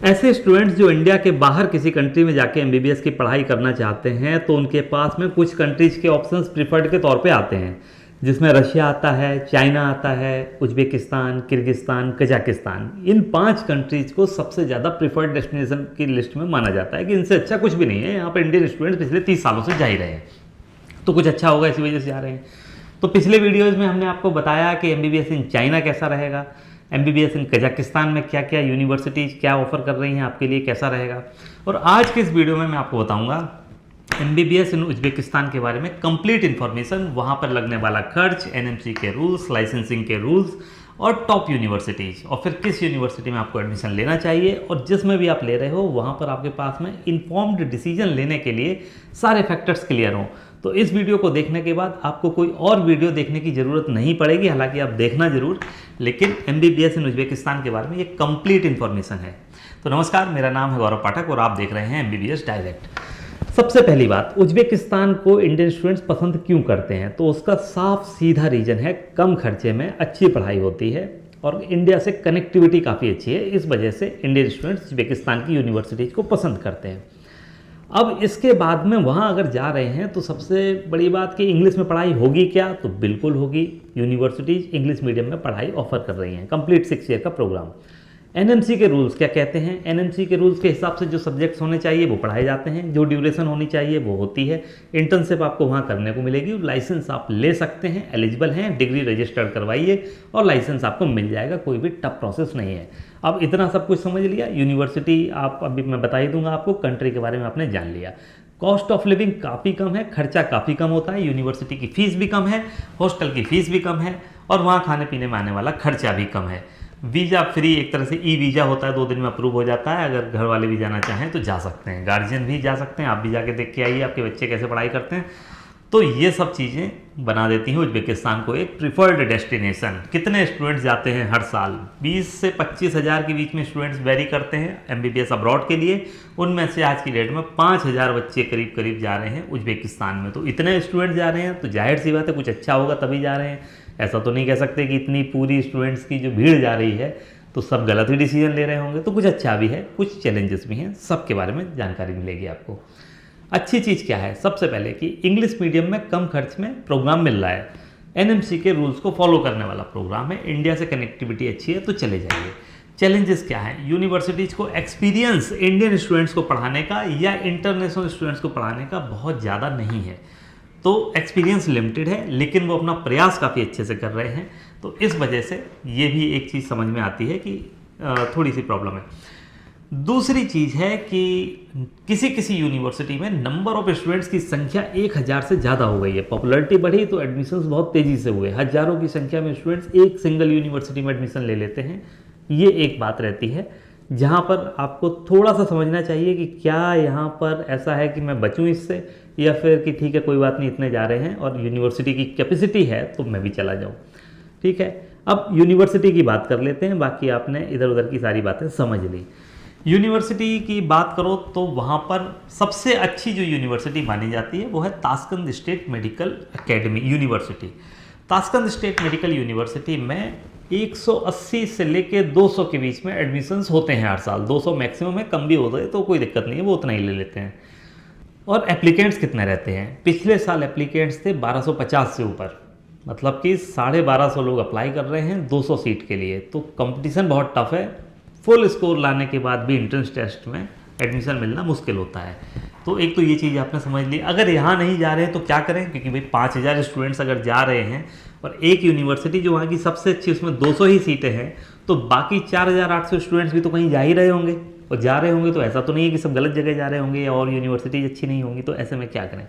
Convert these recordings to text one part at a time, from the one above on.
ऐसे स्टूडेंट्स जो इंडिया के बाहर किसी कंट्री में जाके एमबीबीएस की पढ़ाई करना चाहते हैं तो उनके पास में कुछ कंट्रीज के ऑप्शंस प्रिफर्ड के तौर पे आते हैं, जिसमें रशिया आता है, चाइना आता है, उज्बेकिस्तान, किर्गिस्तान, कजाकिस्तान। इन 5 कंट्रीज को सबसे ज़्यादा प्रिफर्ड डेस्टिनेशन की लिस्ट में माना जाता है कि इनसे अच्छा कुछ भी नहीं है। यहाँ पर इंडियन स्टूडेंट्स पिछले 30 सालों से जा ही रहे हैं, तो कुछ अच्छा होगा इसी वजह से जा रहे हैं। तो पिछले वीडियोज़ में हमने आपको बताया कि एमबीबीएस इन चाइना कैसा रहेगा, एमबीबीएस इन कजाकिस्तान में क्या क्या यूनिवर्सिटीज़ क्या ऑफर कर रही हैं आपके लिए, कैसा रहेगा। और आज के इस वीडियो में मैं आपको बताऊंगा एमबीबीएस इन उज्बेकिस्तान के बारे में कंप्लीट इन्फॉर्मेशन, वहाँ पर लगने वाला खर्च, एनएमसी के रूल्स, लाइसेंसिंग के रूल्स और टॉप यूनिवर्सिटीज़, और फिर किस यूनिवर्सिटी में आपको एडमिशन लेना चाहिए और जिसमें भी आप ले रहे हो वहाँ पर आपके पास में इन्फॉर्म्ड डिसीजन लेने के लिए सारे फैक्टर्स क्लियर हों। तो इस वीडियो को देखने के बाद आपको कोई और वीडियो देखने की ज़रूरत नहीं पड़ेगी, हालांकि आप देखना जरूर, लेकिन एमबीबीएस इन उज्बेकिस्तान के बारे में ये कंप्लीट इन्फॉर्मेशन है। तो नमस्कार, मेरा नाम है गौरव पाठक और आप देख रहे हैं एमबीबीएस डायरेक्ट। सबसे पहली बात, उज्बेकिस्तान को इंडियन स्टूडेंट्स पसंद क्यों करते हैं, तो उसका साफ सीधा रीज़न है कम खर्चे में अच्छी पढ़ाई होती है और इंडिया से कनेक्टिविटी काफ़ी अच्छी है। इस वजह से इंडियन स्टूडेंट्स उज्बेकिस्तान की यूनिवर्सिटीज़ को पसंद करते हैं। अब इसके बाद में वहाँ अगर जा रहे हैं तो सबसे बड़ी बात कि इंग्लिश में पढ़ाई होगी क्या, तो बिल्कुल होगी। यूनिवर्सिटीज़ इंग्लिश मीडियम में पढ़ाई ऑफर कर रही हैं, कंप्लीट 6 ईयर का प्रोग्राम। एनएमसी के रूल्स क्या कहते हैं, एनएमसी के रूल्स के हिसाब से जो सब्जेक्ट्स होने चाहिए वो पढ़ाए जाते हैं, जो ड्यूरेशन होनी चाहिए वो होती है। इंटर्नशिप आपको वहाँ करने को मिलेगी, लाइसेंस आप ले सकते हैं, एलिजिबल हैं, डिग्री रजिस्टर्ड करवाइए और लाइसेंस आपको मिल जाएगा, कोई भी टफ प्रोसेस नहीं है। अब इतना सब कुछ समझ लिया, यूनिवर्सिटी आप अभी मैं बता ही दूंगा आपको, कंट्री के बारे में आपने जान लिया। कॉस्ट ऑफ लिविंग काफ़ी कम है, खर्चा काफ़ी कम होता है, यूनिवर्सिटी की फ़ीस भी कम है, हॉस्टल की फ़ीस भी कम है और वहाँ खाने पीने में आने वाला खर्चा भी कम है। वीज़ा फ्री, एक तरह से ई वीज़ा होता है, 2 दिन में अप्रूव हो जाता है। अगर घर वाले भी जाना चाहें तो जा सकते हैं, गार्जियन भी जा सकते हैं, आप भी जाके देख के आइए आपके बच्चे कैसे पढ़ाई करते हैं। तो ये सब चीज़ें बना देती हैं उज्बेकिस्तान को एक प्रिफर्ड डेस्टिनेशन। कितने स्टूडेंट्स जाते हैं हर साल, 20 से 25 हज़ार के बीच में स्टूडेंट्स वेरी करते हैं एमबीबीएस अब्रॉड के लिए। उनमें से आज की डेट में 5000 बच्चे करीब करीब जा रहे हैं उज्बेकिस्तान में। तो इतने स्टूडेंट्स जा रहे हैं तो जाहिर सी बात है कुछ अच्छा होगा तभी जा रहे हैं। ऐसा तो नहीं कह सकते कि इतनी पूरी स्टूडेंट्स की जो भीड़ जा रही है तो सब गलत ही डिसीजन ले रहे होंगे। तो कुछ अच्छा भी है, कुछ चैलेंजेस भी हैं, सबके बारे में जानकारी मिलेगी आपको। अच्छी चीज़ क्या है, सबसे पहले कि इंग्लिश मीडियम में कम खर्च में प्रोग्राम मिल रहा है, एनएमसी के रूल्स को फॉलो करने वाला प्रोग्राम है, इंडिया से कनेक्टिविटी अच्छी है तो चले जाइए। चैलेंजेस क्या है, यूनिवर्सिटीज़ को एक्सपीरियंस इंडियन स्टूडेंट्स को पढ़ाने का या इंटरनेशनल स्टूडेंट्स को पढ़ाने का बहुत ज़्यादा नहीं है, तो एक्सपीरियंस लिमिटेड है, लेकिन वो अपना प्रयास काफ़ी अच्छे से कर रहे हैं। तो इस वजह से ये भी एक चीज़ समझ में आती है कि थोड़ी सी प्रॉब्लम है। दूसरी चीज़ है कि किसी किसी यूनिवर्सिटी में नंबर ऑफ स्टूडेंट्स की संख्या 1000 से ज़्यादा हो गई है, पॉपुलैरिटी बढ़ी तो एडमिशन्स बहुत तेज़ी से हुए, हज़ारों की संख्या में स्टूडेंट्स एक सिंगल यूनिवर्सिटी में एडमिशन ले लेते हैं। ये एक बात रहती है जहाँ पर आपको थोड़ा सा समझना चाहिए कि क्या यहाँ पर ऐसा है कि मैं बचूँ इससे, या फिर कि ठीक है कोई बात नहीं इतने जा रहे हैं और यूनिवर्सिटी की कैपेसिटी है तो मैं भी चला जाऊँ। ठीक है, अब यूनिवर्सिटी की बात कर लेते हैं, बाकी आपने इधर उधर की सारी बातें समझ ली। यूनिवर्सिटी की बात करो तो वहाँ पर सबसे अच्छी जो यूनिवर्सिटी मानी जाती है वो है Tashkent state medical academy university. Tashkent state medical university में 180 से लेके 200 के बीच में एडमिशन्स होते हैं हर साल, 200 मैक्सिमम है, कम भी होता है तो कोई दिक्कत नहीं है, वो उतना ही ले लेते हैं। और एप्लीकेंट्स कितने रहते हैं, पिछले साल एप्लीकेंट्स थे 1250 से ऊपर, मतलब कि 1250 लोग अप्लाई कर रहे हैं 200 सीट के लिए। तो कंपटीशन बहुत टफ है, फुल स्कोर लाने के बाद भी एंट्रेंस टेस्ट में एडमिशन मिलना मुश्किल होता है। तो एक तो ये चीज़ आपने समझ ली। अगर यहाँ नहीं जा रहे हैं तो क्या करें, क्योंकि भाई 5000 स्टूडेंट्स अगर जा रहे हैं और एक यूनिवर्सिटी जो वहाँ की सबसे अच्छी उसमें 200 ही सीटें हैं, तो बाकी 4800 स्टूडेंट्स भी तो कहीं जा ही रहे होंगे, और जा रहे होंगे तो ऐसा तो नहीं है कि सब गलत जगह जा रहे होंगे या और यूनिवर्सिटीज अच्छी नहीं होंगी। तो ऐसे में क्या करें।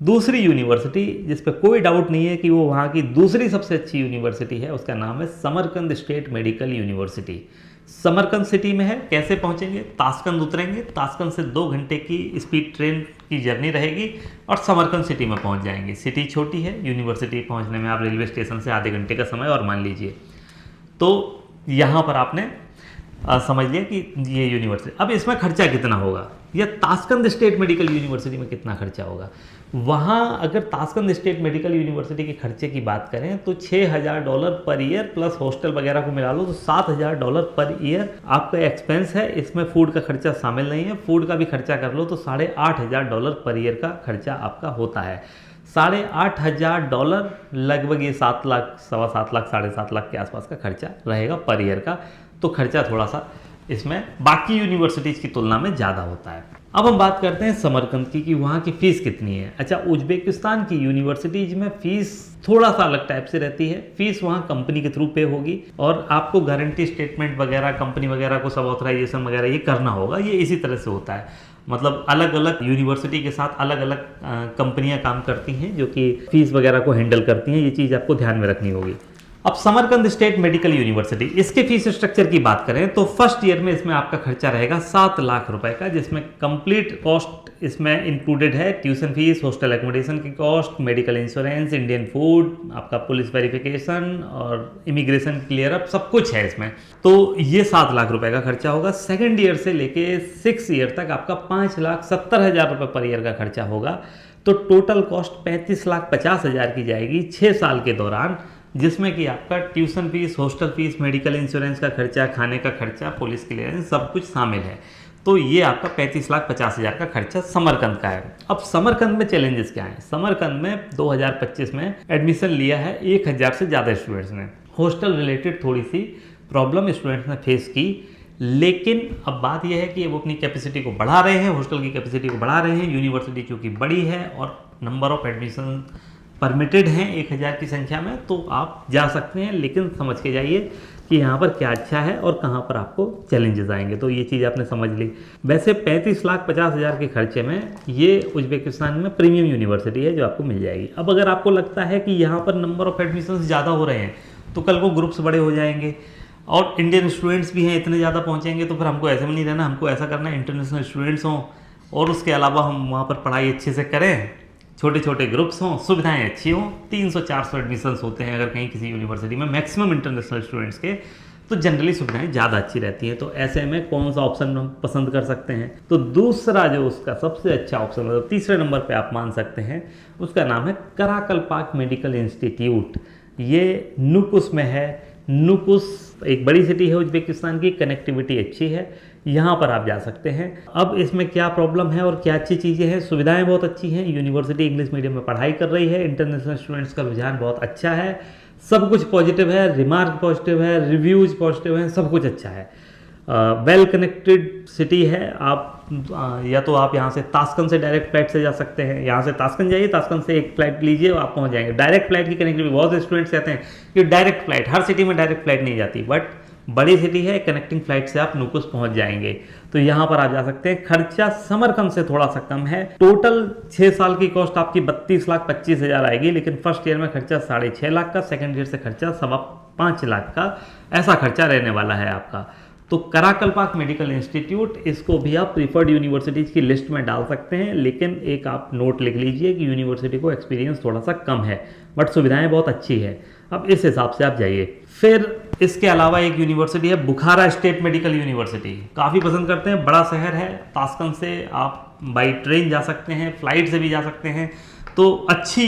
दूसरी यूनिवर्सिटी जिस पर कोई डाउट नहीं है कि वो वहाँ की दूसरी सबसे अच्छी यूनिवर्सिटी है, उसका नाम है Samarkand state medical university. Samarkand city में है। कैसे पहुँचेंगे, ताशकंद उतरेंगे, ताशकंद से 2 घंटे की स्पीड ट्रेन की जर्नी रहेगी और समरकंद सिटी में पहुँच जाएंगे। सिटी छोटी है, यूनिवर्सिटी पहुँचने में आप रेलवे स्टेशन से आधे घंटे का समय और मान लीजिए। तो यहाँ पर आपने समझ लिया कि ये यूनिवर्सिटी। अब इसमें खर्चा कितना होगा, या ताशकंद स्टेट मेडिकल यूनिवर्सिटी में कितना खर्चा होगा। वहाँ अगर ताशकंद स्टेट मेडिकल यूनिवर्सिटी के खर्चे की बात करें तो $6,000 पर ईयर प्लस हॉस्टल वगैरह को मिला लो तो $7,000 पर ईयर आपका एक्सपेंस है। इसमें फूड का खर्चा शामिल नहीं है, फूड का भी खर्चा कर लो तो $8,500 पर ईयर का खर्चा आपका होता है। $8,500 लगभग ये 7 लाख, सवा 7 लाख, 7.5 लाख के आसपास का खर्चा रहेगा पर ईयर का। तो खर्चा थोड़ा सा इसमें बाकी यूनिवर्सिटीज़ की तुलना में ज़्यादा होता है। अब हम बात करते हैं समरकंद की कि वहाँ की फ़ीस कितनी है। अच्छा, उज्बेकिस्तान की यूनिवर्सिटीज़ में फ़ीस थोड़ा सा अलग टाइप से रहती है। फ़ीस वहाँ कंपनी के थ्रू पे होगी और आपको गारंटी स्टेटमेंट वगैरह, कंपनी वगैरह को सब ऑथराइजेशन वगैरह ये करना होगा। ये इसी तरह से होता है, मतलब अलग अलग यूनिवर्सिटी के साथ अलग अलग कंपनियां काम करती हैं जो कि फ़ीस वगैरह को हैंडल करती हैं। ये चीज़ आपको ध्यान में रखनी होगी। अब समरकंद स्टेट मेडिकल यूनिवर्सिटी, इसके फीस स्ट्रक्चर की बात करें तो फर्स्ट ईयर में इसमें आपका खर्चा रहेगा 7 लाख रुपए का, जिसमें कंप्लीट कॉस्ट इसमें इंक्लूडेड है। ट्यूशन फीस, हॉस्टल एकोमोडेशन की cost, medical insurance, Indian food, आपका पुलिस वेरिफिकेशन और इमिग्रेशन क्लियर अप, सब कुछ है इसमें। तो ये 7 लाख रुपए का खर्चा होगा। सेकेंड ईयर से लेके 6 ईयर तक आपका 5,70,000 रुपये पर ईयर का खर्चा होगा। तो टोटल कॉस्ट 35,50,000 की जाएगी 6 साल के दौरान, जिसमें कि आपका tuition fees, hostel fees, medical insurance का खर्चा, खाने का खर्चा, पुलिस क्लियरेंस, सब कुछ शामिल है। तो ये आपका 35,50,000 का खर्चा समरकंद का है। अब समरकंद में चैलेंजेस क्या हैं? समरकंद में 2025 में एडमिशन लिया है 1,000 से ज़्यादा स्टूडेंट्स ने। हॉस्टल रिलेटेड थोड़ी सी प्रॉब्लम स्टूडेंट्स ने फेस की, लेकिन अब बात यह है कि वो अपनी कैपेसिटी को बढ़ा रहे हैं, हॉस्टल की कैपेसिटी को बढ़ा रहे हैं। यूनिवर्सिटी चूँकि बड़ी है और नंबर ऑफ एडमिशन परमिटेड हैं 1,000 की संख्या में, तो आप जा सकते हैं, लेकिन समझ के जाइए कि यहाँ पर क्या अच्छा है और कहाँ पर आपको चैलेंजेस आएंगे। तो ये चीज़ आपने समझ ली। वैसे 35,50,000 के खर्चे में ये उज्बेकिस्तान में प्रीमियम यूनिवर्सिटी है जो आपको मिल जाएगी। अब अगर आपको लगता है कि यहाँ पर नंबर ऑफ एडमिशन ज़्यादा हो रहे हैं तो कल को ग्रुप्स बड़े हो जाएंगे और इंडियन स्टूडेंट्स भी हैं, इतने ज़्यादा पहुँचेंगे, तो फिर हमको ऐसे में नहीं रहना, हमको ऐसा करना है इंटरनेशनल स्टूडेंट्स हों और उसके अलावा हम वहाँ पर पढ़ाई अच्छे से करें, छोटे छोटे ग्रुप्स हों, सुविधाएं अच्छी हों। 300-400 एडमिशन्स होते हैं अगर कहीं किसी यूनिवर्सिटी में, मैक्सिमम इंटरनेशनल स्टूडेंट्स के, तो जनरली सुविधाएं ज़्यादा अच्छी रहती हैं। तो ऐसे में कौन सा ऑप्शन हम पसंद कर सकते हैं? तो दूसरा जो उसका सबसे अच्छा ऑप्शन, मतलब तीसरे नंबर पे आप मान सकते हैं, उसका नाम है कराकलपाक मेडिकल इंस्टीट्यूट। ये नुकुस में है। नुकुस एक बड़ी सिटी है उज्बेकिस्तान की, कनेक्टिविटी अच्छी है, यहाँ पर आप जा सकते हैं। अब इसमें क्या प्रॉब्लम है और क्या अच्छी चीज़ें हैं? सुविधाएं बहुत अच्छी हैं, यूनिवर्सिटी इंग्लिश मीडियम में पढ़ाई कर रही है, इंटरनेशनल स्टूडेंट्स का रुझान बहुत अच्छा है, सब कुछ पॉजिटिव है, रिमार्क पॉजिटिव है, रिव्यूज़ पॉजिटिव हैं, सब कुछ अच्छा है। वेल कनेक्टेड सिटी है। आप या तो आप यहाँ से ताशकंद से डायरेक्ट फ्लाइट से जा सकते हैं, यहाँ से ताशकंद जाइए, ताशकंद से एक फ्लाइट लीजिए, आप पहुँच जाएंगे। डायरेक्ट फ्लाइट की कनेक्टिविटी, बहुत से स्टूडेंट्स कहते हैं कि डायरेक्ट फ्लाइट, हर सिटी में डायरेक्ट फ्लाइट नहीं जाती, बट बड़ी सिटी है, कनेक्टिंग फ्लाइट से आप नुकुस पहुंच जाएंगे, तो यहाँ पर आप जा सकते हैं। खर्चा समरकंद से थोड़ा सा कम है। टोटल 6 साल की कॉस्ट आपकी 32,25,000 आएगी, लेकिन फर्स्ट ईयर में खर्चा 6.5 लाख का, सेकंड ईयर से खर्चा 5.25 लाख का, ऐसा खर्चा रहने वाला है आपका। तो कराकलपाक मेडिकल इंस्टीट्यूट, इसको भी आप प्रीफर्ड यूनिवर्सिटीज़ की लिस्ट में डाल सकते हैं, लेकिन एक आप नोट लिख लीजिए कि यूनिवर्सिटी को एक्सपीरियंस थोड़ा सा कम है, बट सुविधाएं बहुत अच्छी है। अब इस हिसाब से आप जाइए। फिर इसके अलावा एक यूनिवर्सिटी है बुखारा स्टेट मेडिकल यूनिवर्सिटी, काफ़ी पसंद करते हैं, बड़ा शहर है। ताशकंद से आप बाई ट्रेन जा सकते हैं, फ्लाइट से भी जा सकते हैं, तो अच्छी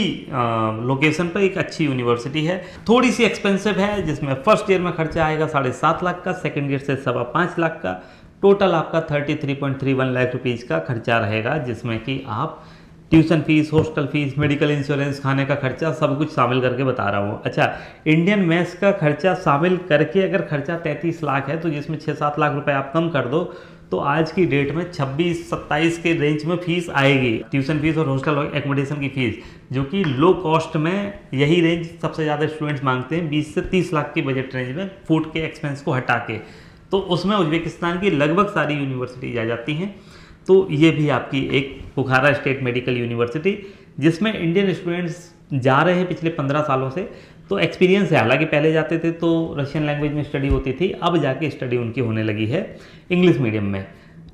लोकेशन पर एक अच्छी यूनिवर्सिटी है। थोड़ी सी एक्सपेंसिव है, जिसमें फर्स्ट ईयर में खर्चा आएगा 7.5 लाख का, सेकेंड ईयर से 5.25 लाख का, टोटल आपका 33.31 लाख रुपीज़ का खर्चा रहेगा, जिसमें कि आप tuition fees, hostel fees, medical insurance, खाने का खर्चा, सब कुछ शामिल करके बता रहा हूँ। अच्छा, इंडियन मेस का खर्चा शामिल करके अगर खर्चा 33 लाख है, तो जिसमें 6-7 लाख रुपए आप कम कर दो, तो आज की डेट में 26-27 के रेंज में फीस आएगी, ट्यूशन फीस और हॉस्टल एकोमोडेशन की फीस, जो कि लो कॉस्ट में यही रेंज सबसे ज़्यादा स्टूडेंट्स मांगते हैं, 20 से 30 लाख की बजट रेंज में, फूड के एक्सपेंस को हटा के। तो उसमें उज्बेकिस्तान की लगभग सारी यूनिवर्सिटीज आ जाती हैं। तो ये भी आपकी एक बुखारा स्टेट मेडिकल यूनिवर्सिटी, जिसमें इंडियन स्टूडेंट्स जा रहे हैं पिछले 15 सालों से, तो एक्सपीरियंस है। हालांकि पहले जाते थे तो रशियन लैंग्वेज में स्टडी होती थी, अब जाके स्टडी उनकी होने लगी है इंग्लिश मीडियम में।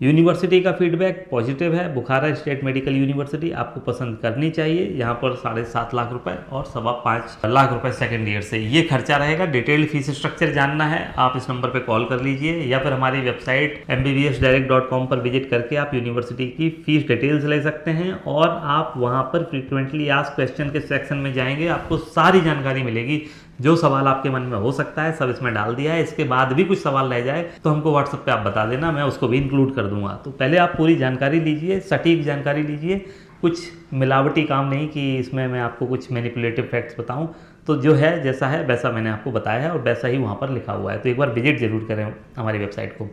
यूनिवर्सिटी का फीडबैक पॉजिटिव है। बुखारा स्टेट मेडिकल यूनिवर्सिटी आपको पसंद करनी चाहिए। यहाँ पर 7.5 लाख रुपए और 5.25 लाख रुपए सेकेंड ईयर से ये खर्चा रहेगा। डिटेल्ड फीस स्ट्रक्चर जानना है आप इस नंबर पर कॉल कर लीजिए या फिर हमारी वेबसाइट mbbsdirect.com पर विजिट करके आप यूनिवर्सिटी की फीस डिटेल्स ले सकते हैं और आप वहाँ पर फ्रीक्वेंटली आस्क्ड क्वेश्चन के सेक्शन में जाएंगे, आपको सारी जानकारी मिलेगी। जो सवाल आपके मन में हो सकता है सब इसमें डाल दिया है। इसके बाद भी कुछ सवाल रह जाए तो हमको व्हाट्सएप पे आप बता देना, मैं उसको भी इंक्लूड कर दूंगा। तो पहले आप पूरी जानकारी लीजिए, सटीक जानकारी लीजिए, कुछ मिलावटी काम नहीं कि इसमें मैं आपको कुछ मैनिपुलेटिव फैक्ट्स बताऊं। तो जो है जैसा है वैसा मैंने आपको बताया है और वैसा ही वहाँ पर लिखा हुआ है। तो एक बार विजिट जरूर करें हमारी वेबसाइट को।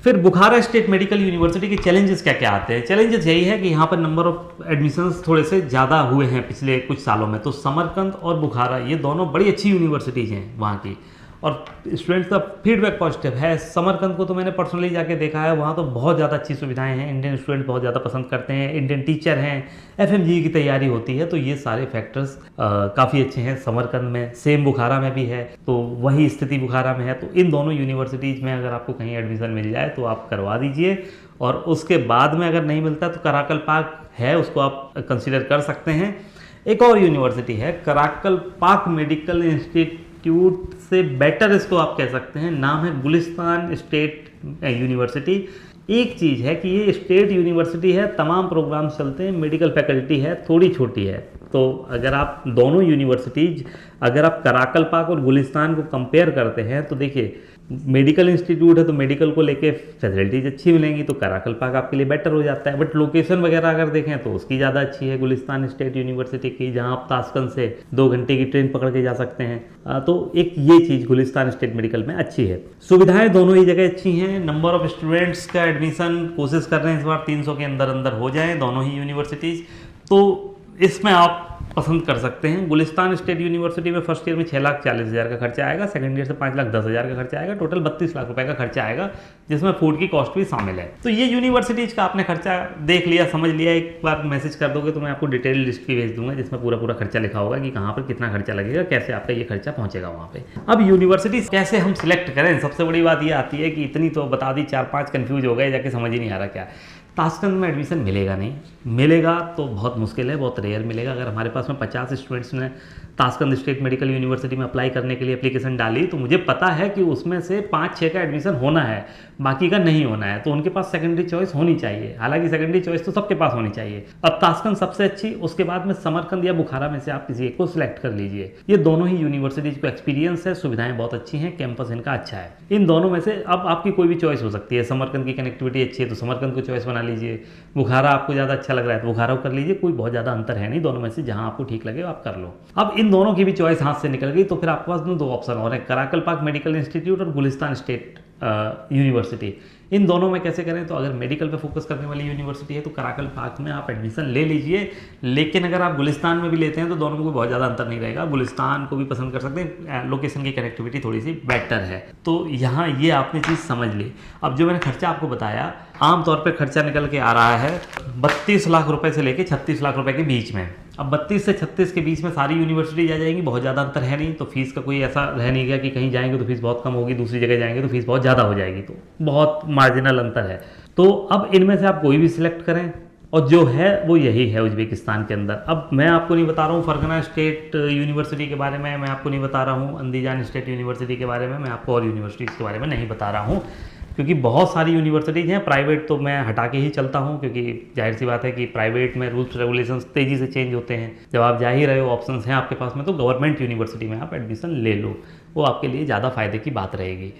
फिर बुखारा स्टेट मेडिकल यूनिवर्सिटी के चैलेंजेस क्या क्या आते हैं। चैलेंजेस यही है कि यहाँ पर नंबर ऑफ एडमिशन्स थोड़े से ज़्यादा हुए हैं पिछले कुछ सालों में। तो समरकंद और बुखारा ये दोनों बड़ी अच्छी यूनिवर्सिटीज़ हैं वहाँ की और स्टूडेंट्स का फीडबैक पॉजिटिव है। समरकंद को तो मैंने पर्सनली जाके देखा है, वहाँ तो बहुत ज़्यादा अच्छी सुविधाएं हैं, इंडियन स्टूडेंट बहुत ज़्यादा पसंद करते हैं, इंडियन टीचर हैं, FMG की तैयारी होती है। तो ये सारे फैक्टर्स काफ़ी अच्छे हैं समरकंद में। सेम बुखारा में भी है, तो वही स्थिति बुखारा में है। तो इन दोनों यूनिवर्सिटीज़ में अगर आपको कहीं एडमिशन मिल जाए तो आप करवा दीजिए और उसके बाद में अगर नहीं मिलता तो कराकल पाक है, उसको आप कंसिडर कर सकते हैं। एक और यूनिवर्सिटी है कराकल पाक मेडिकल इंस्टीट्यूट से बेटर इसको आप कह सकते हैं, नाम है गुलिस्तान स्टेट यूनिवर्सिटी। एक चीज़ है कि ये स्टेट यूनिवर्सिटी है, तमाम प्रोग्राम्स चलते हैं, मेडिकल फैकल्टी है, थोड़ी छोटी है। तो अगर आप दोनों यूनिवर्सिटीज अगर आप कराकल पाक और गुलिस्तान को कंपेयर करते हैं तो देखिए मेडिकल इंस्टीट्यूट है तो मेडिकल को लेके फैसिलिटीज अच्छी मिलेंगी तो कराकल पाक आपके लिए बेटर हो जाता है। बट लोकेशन वगैरह अगर देखें तो उसकी ज़्यादा अच्छी है गुलिस्तान स्टेट यूनिवर्सिटी की, जहां आप ताशकंद से 2 घंटे की ट्रेन पकड़ के जा सकते हैं। तो एक ये चीज़ गुलिस्तान स्टेट मेडिकल में अच्छी है। सुविधाएं दोनों ही जगह अच्छी हैं। नंबर ऑफ स्टूडेंट्स का एडमिशन कोशिश कर रहे हैं इस बार 300 के अंदर अंदर हो जाए दोनों ही यूनिवर्सिटीज़, तो इसमें आप पसंद कर सकते हैं। गुलिस्तान स्टेट यूनिवर्सिटी में फर्स्ट ईयर में 6,40,000 का खर्चा आएगा, सेकंड ईयर से 5,10,000 का खर्चा आएगा, टोटल 32 लाख रुपए का खर्चा आएगा, जिसमें फूड की कॉस्ट भी शामिल है। तो ये यूनिवर्सिटीज का आपने खर्चा देख लिया, समझ लिया। एक बार मैसेज कर दोगे तो मैं आपको डिटेल लिस्ट भी भेज दूंगा जिसमें पूरा खर्चा लिखा होगा कि कहाँ पर कितना खर्चा लगेगा, कैसे आपका ये खर्चा पहुंचेगा वहाँ पे। अब यूनिवर्सिटी कैसे हम सिलेक्ट करें, सबसे बड़ी बात ये आती है कि इतनी तो बता दी, 4-5 कंफ्यूज हो गए, जाके समझ ही नहीं आ रहा क्या। ताशकंद में एडमिशन मिलेगा नहीं, मिलेगा तो बहुत मुश्किल है, बहुत रेयर मिलेगा। अगर हमारे पास में 50 स्टूडेंट्स ने ताशकंद स्टेट मेडिकल यूनिवर्सिटी में अप्लाई करने के लिए एप्लीकेशन डाली तो मुझे पता है कि उसमें से 5-6 का एडमिशन होना है, बाकी का नहीं होना है। तो उनके पास सेकेंडरी चॉइस होनी चाहिए, हालांकि सेकेंडरी चॉइस तो सबके पास होनी चाहिए। अब ताशकंद सबसे अच्छी, उसके बाद में समरकंद या बुखारा में से आप किसी एक को सिलेक्ट कर लीजिए। ये दोनों ही यूनिवर्सिटीज को एक्सपीरियंस है, सुविधाएं बहुत अच्छी हैं, कैंपस इनका अच्छा है। इन दोनों में से अब आपकी कोई भी चॉइस हो सकती है। समरकंद की कनेक्टिविटी अच्छी है तो समरकंद को चॉइस बना लीजिए, बुखारा आपको ज़्यादा अच्छा लग रहा है तो बुखारा को कर लीजिए, कोई बहुत ज़्यादा अंतर है नहीं, दोनों में से जहां आपको ठीक लगे आप कर लो। अब इन दोनों की भी चॉइस हाथ से निकल गई तो फिर आपके पास 2 ऑप्शन और हैं, कराकल पाक मेडिकल इंस्टीट्यूट और गुलिस्तान स्टेट यूनिवर्सिटी। इन दोनों में कैसे करें, तो अगर मेडिकल पे फोकस करने वाली यूनिवर्सिटी है तो कराकल पाक में आप एडमिशन ले लीजिए, लेकिन अगर आप गुलिस्तान में भी लेते हैं तो दोनों में कोई बहुत ज़्यादा अंतर नहीं रहेगा। गुलिस्तान को भी पसंद कर सकते हैं, लोकेशन की कनेक्टिविटी थोड़ी सी बेटर है। तो यहाँ ये आपने चीज़ समझ ली। अब जो मैंने खर्चा आपको बताया, आमतौर पर खर्चा निकल के आ रहा है 32 लाख रुपये से लेकर 36 लाख रुपये के बीच में। अब 32 से 36 के बीच में सारी यूनिवर्सिटी आ जाएंगी, बहुत ज़्यादा अंतर है नहीं। तो फीस का कोई ऐसा रह नहीं गया कि कहीं जाएंगे तो फीस बहुत कम होगी, दूसरी जगह जाएंगे तो फीस बहुत ज़्यादा हो जाएगी, तो बहुत मार्जिनल अंतर है। तो अब इनमें से आप कोई भी सिलेक्ट करें और जो है वो यही है उज्बेकिस्तान के अंदर। अब मैं आपको नहीं बता रहा हूँ फरगना स्टेट यूनिवर्सिटी के बारे में, मैं आपको नहीं बता रहा हूँ अंदीजान स्टेट यूनिवर्सिटी के बारे में, मैं आपको और यूनिवर्सिटीज़ के बारे में नहीं बता रहा हूँ, क्योंकि बहुत सारी यूनिवर्सिटीज़ हैं। प्राइवेट तो मैं हटा के ही चलता हूँ, क्योंकि जाहिर सी बात है कि प्राइवेट में रूल्स रेगुलेशंस तेज़ी से चेंज होते हैं। जब आप जा ही रहे हो, ऑप्शंस हैं आपके पास में, तो गवर्नमेंट यूनिवर्सिटी में आप एडमिशन ले लो, वो आपके लिए ज़्यादा फ़ायदे की बात रहेगी।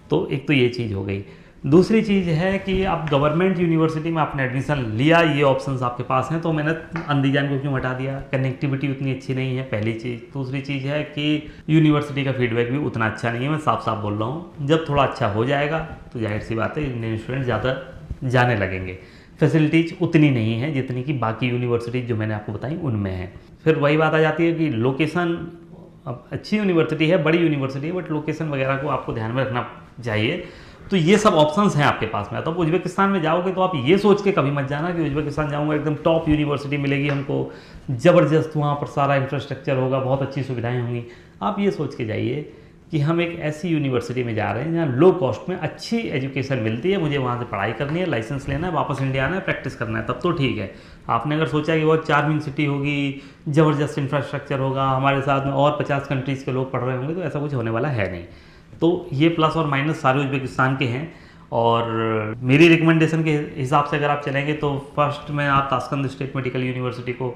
तो एक तो ये चीज़ हो गई। दूसरी चीज़ है कि आप गवर्नमेंट यूनिवर्सिटी में आपने एडमिशन लिया, ये ऑप्शंस आपके पास हैं, तो मैंने अंदीजान को क्यों हटा दिया, कनेक्टिविटी उतनी अच्छी नहीं है, पहली चीज़। दूसरी चीज़ है कि यूनिवर्सिटी का फीडबैक भी उतना अच्छा नहीं है, मैं साफ साफ बोल रहा हूँ। जब थोड़ा अच्छा हो जाएगा तो जाहिर सी बात है इंडियन स्टूडेंट ज़्यादा जाने लगेंगे। फैसिलिटीज़ उतनी नहीं है जितनी कि बाकी यूनिवर्सिटीज़ जो मैंने आपको बताई उनमें है। फिर वही बात आ जाती है कि लोकेशन, अब अच्छी यूनिवर्सिटी है, बड़ी यूनिवर्सिटी है, बट लोकेशन वगैरह को आपको ध्यान में रखना चाहिए। तो ये सब ऑप्शंस हैं आपके पास में। तो आप उज्बेकिस्तान में जाओगे तो आप ये सोच के कभी मत जाना कि उज्बेकिस्तान जाऊंगा एकदम टॉप यूनिवर्सिटी मिलेगी हमको, ज़बरदस्त वहाँ पर सारा इंफ्रास्ट्रक्चर होगा, बहुत अच्छी सुविधाएं होंगी। आप ये सोच के जाइए कि हम एक ऐसी यूनिवर्सिटी में जा रहे हैं जहाँ लो कॉस्ट में अच्छी एजुकेशन मिलती है, मुझे वहाँ से पढ़ाई करनी है, लाइसेंस लेना है, वापस इंडिया आना है, प्रैक्टिस करना है, तब तो ठीक है। आपने अगर सोचा कि बहुत चार्मिंग सिटी होगी, ज़बरदस्त इंफ्रास्ट्रक्चर होगा, हमारे साथ में और 50 कंट्रीज़ के लोग पढ़ रहे होंगे, तो ऐसा कुछ होने वाला है नहीं। तो ये प्लस और माइनस सारे उज्बेकिस्तान के हैं। और मेरी रिकमेंडेशन के हिसाब से अगर आप चलेंगे तो फर्स्ट में आप ताशकंद स्टेट मेडिकल यूनिवर्सिटी को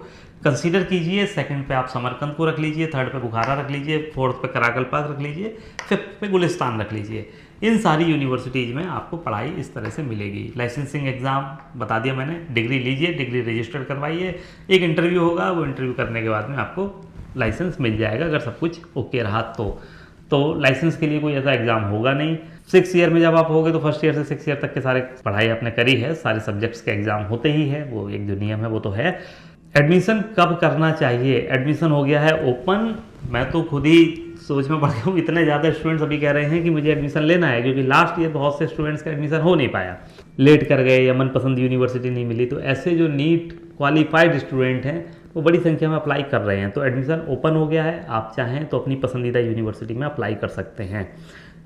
कंसीडर कीजिए, सेकंड पे आप समरकंद को रख लीजिए, थर्ड पे बुखारा रख लीजिए, फोर्थ पे कराकल पाक रख लीजिए, फिफ्थ पे गुलिस्तान रख लीजिए। इन सारी यूनिवर्सिटीज़ में आपको पढ़ाई इस तरह से मिलेगी। लाइसेंसिंग एग्ज़ाम बता दिया मैंने, डिग्री लीजिए, डिग्री रजिस्टर करवाइए, एक इंटरव्यू होगा, वो इंटरव्यू करने के बाद में आपको लाइसेंस मिल जाएगा अगर सब कुछ ओके रहा तो लाइसेंस के लिए कोई ऐसा एग्ज़ाम होगा नहीं। 6 ईयर में जब आप होगे तो फर्स्ट ईयर से 6 ईयर तक के सारे पढ़ाई आपने करी है, सारे सब्जेक्ट्स के एग्ज़ाम होते ही है, वो एक जो नियम है वो तो है। एडमिशन कब करना चाहिए? एडमिशन हो गया है ओपन, मैं तो खुद ही सोच में पड़ गया हूँ, इतने ज़्यादा स्टूडेंट्स अभी कह रहे हैं कि मुझे एडमिशन लेना है, क्योंकि लास्ट ईयर बहुत से स्टूडेंट्स का एडमिशन हो नहीं पाया, लेट कर गए या मनपसंद यूनिवर्सिटी नहीं मिली। तो ऐसे जो नीट क्वालिफाइड स्टूडेंट हैं वो बड़ी संख्या में अप्लाई कर रहे हैं। तो एडमिशन ओपन हो गया है, आप चाहें तो अपनी पसंदीदा यूनिवर्सिटी में अप्लाई कर सकते हैं।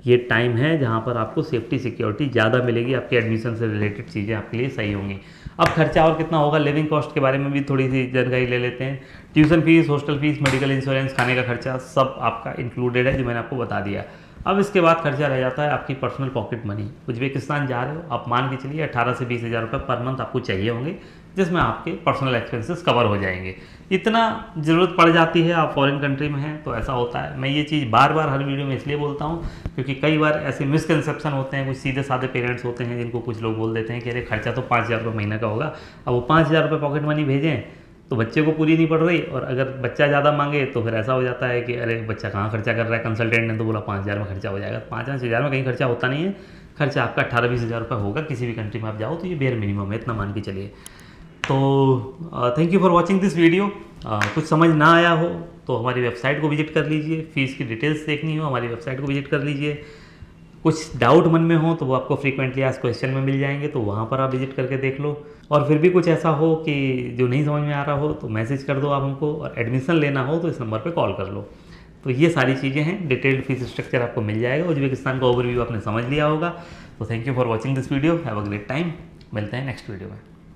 ये टाइम है जहाँ पर आपको सेफ्टी सिक्योरिटी ज़्यादा मिलेगी, आपके एडमिशन से रिलेटेड चीज़ें आपके लिए सही होंगी। अब खर्चा और कितना होगा, लिविंग कॉस्ट के बारे में भी थोड़ी सी जानकारी ले लेते हैं। Tuition fees, hostel fees, medical insurance, खाने का खर्चा सब आपका इंक्लूडेड है, जो मैंने आपको बता दिया। अब इसके बाद खर्चा रह जाता है आपकी पर्सनल पॉकेट मनी। उज्बेकिस्तान जा रहे हो, आप मान के चलिए 18 से 20 हज़ार रुपये पर मंथ आपको चाहिए होंगे, जिसमें आपके पर्सनल एक्सपेंसेस कवर हो जाएंगे। इतना ज़रूरत पड़ जाती है, आप फॉरेन कंट्री में हैं तो ऐसा होता है। मैं ये चीज़ बार बार हर वीडियो में इसलिए बोलता हूँ क्योंकि कई बार ऐसे मिसकंसेप्शन होते हैं, कुछ सीधे साधे पेरेंट्स होते हैं जिनको कुछ लोग बोल देते हैं कि अरे खर्चा तो 5,000 रुपये महीना का होगा। अब वो 5,000 रुपये पॉकेट मनी भेजें तो बच्चे को पूरी नहीं पड़ रही, और अगर बच्चा ज़्यादा मांगे तो फिर ऐसा हो जाता है कि अरे बच्चा कहाँ खर्चा कर रहा है, कंसल्टेंट ने तो बोला 5,000 में खर्चा हो जाएगा। 5-5 हज़ार में कहीं खर्चा होता नहीं है, खर्चा आपका 18-20 हज़ार रुपये होगा किसी भी कंट्री में आप जाओ तो ये बेयर मिनिमम है, इतना मान के चलिए। तो thank you for watching this video. कुछ समझ ना आया हो तो हमारी वेबसाइट को विजिट कर लीजिए, फीस की डिटेल्स देखनी हो हमारी वेबसाइट को विजिट कर लीजिए। कुछ डाउट मन में हो तो वो आपको फ्रीक्वेंटली आस्क्ड क्वेश्चन में मिल जाएंगे, तो वहाँ पर आप विजिट करके देख लो। और फिर भी कुछ ऐसा हो कि जो नहीं समझ में आ रहा हो तो मैसेज कर दो आप हमको, और एडमिशन लेना हो तो इस नंबर पे कॉल कर लो। तो ये सारी चीज़ें हैं, डिटेल्ड फीस स्ट्रक्चर आपको मिल जाएगा। उज्बेकिस्तान का ओवरव्यू आपने समझ लिया होगा। तो thank you for watching this video, have a great time. मिलते हैं नेक्स्ट वीडियो में।